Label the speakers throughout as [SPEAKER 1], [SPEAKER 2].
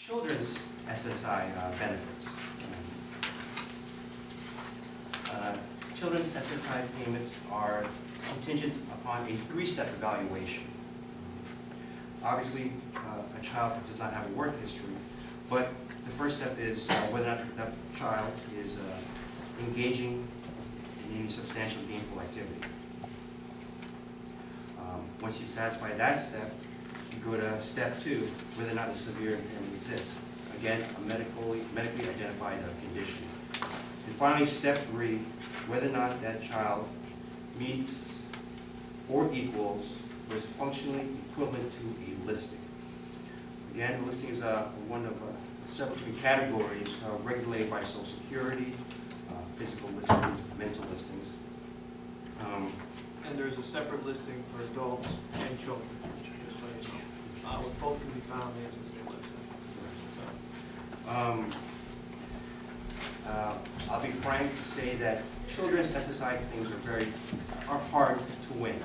[SPEAKER 1] Children's SSI benefits. Children's SSI payments are contingent upon a three-step evaluation. Obviously, a child does not have a work history, but the first step is whether or not that child is engaging in any substantial gainful activity. Once you satisfy that step, you go to step two, whether or not a severe impairment exists. Again, a medically identified condition. And finally, step three, whether or not that child meets or equals or is functionally equivalent to a listing. Again, the listing is one of several different categories regulated by Social Security, physical listings, mental listings.
[SPEAKER 2] And there's a separate listing for adults and children, just so you know. Both can be found on the SSI website.
[SPEAKER 1] I'll be frank to say that children's SSI claims are hard to win,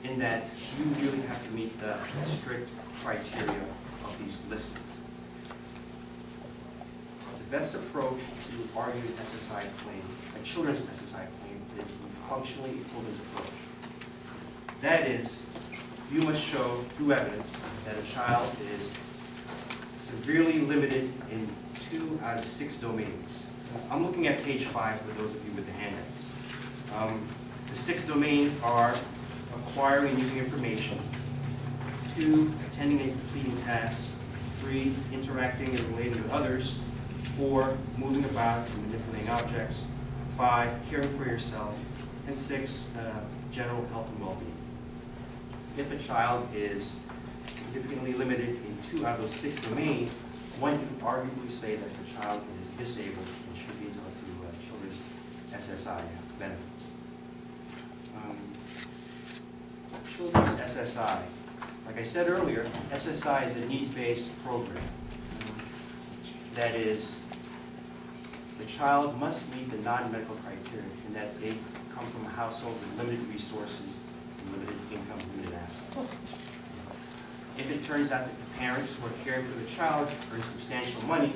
[SPEAKER 1] in that you really have to meet the strict criteria of these listings. The best approach to argue an SSI claim, a children's SSI claim, is the functionally equivalent approach. That is, you must show through evidence that a child is severely limited in 2 out of 6 domains. I'm looking at page 5 for those of you with the handouts. The 6 domains are acquiring and using information, 2, attending and completing tasks, 3, interacting and relating with others, 4, moving about and manipulating objects, 5, caring for yourself, and 6, general health and well-being. If a child is significantly limited in 2 out of those 6 domains, one can arguably say that the child is disabled and should be entitled to children's SSI benefits. Children's SSI, like I said earlier, SSI is a needs-based program. That is, the child must meet the non-medical criteria in that they come from a household with limited resources, limited income, limited assets. If it turns out that the parents who are caring for the child earn substantial money,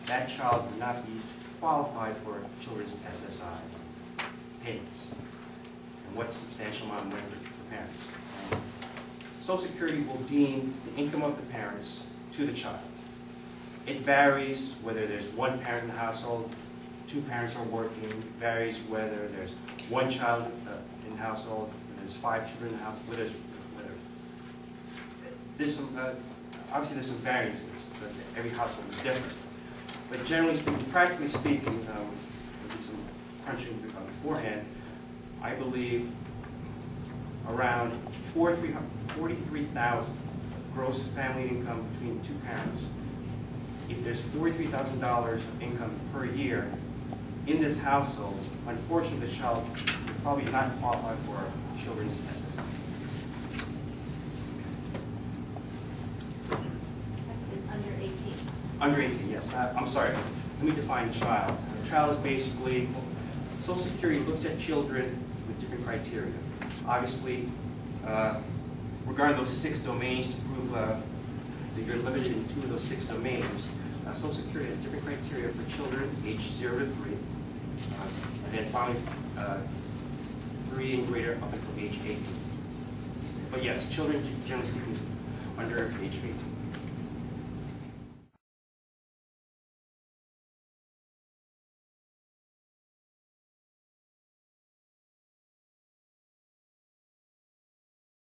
[SPEAKER 1] that child would not be qualified for children's SSI payments. And what's substantial amount of money for parents? Social Security will deem the income of the parents to the child. It varies whether there's one parent in the household, 2 parents are working. It varies whether there's 1 child in the household, there's 5 children in the house, whatever. There's some, obviously there's some variances, because every household is different. But generally speaking, practically speaking, I did some crunching beforehand, I believe around 43,000 gross family income between 2 parents. If there's $43,000 of income per year in this household, unfortunately the child would probably not qualify for children's SSI.
[SPEAKER 3] That's under 18.
[SPEAKER 1] Under 18, yes. I'm sorry. Let me define child. A child is basically, Social Security looks at children with different criteria. Obviously, regarding those 6 domains, to prove that you're limited in 2 of those 6 domains, Social Security has different criteria for children aged 0 to 3, and then finally 3 and greater up until age 18. But yes, children, generally speaking, is under age 18.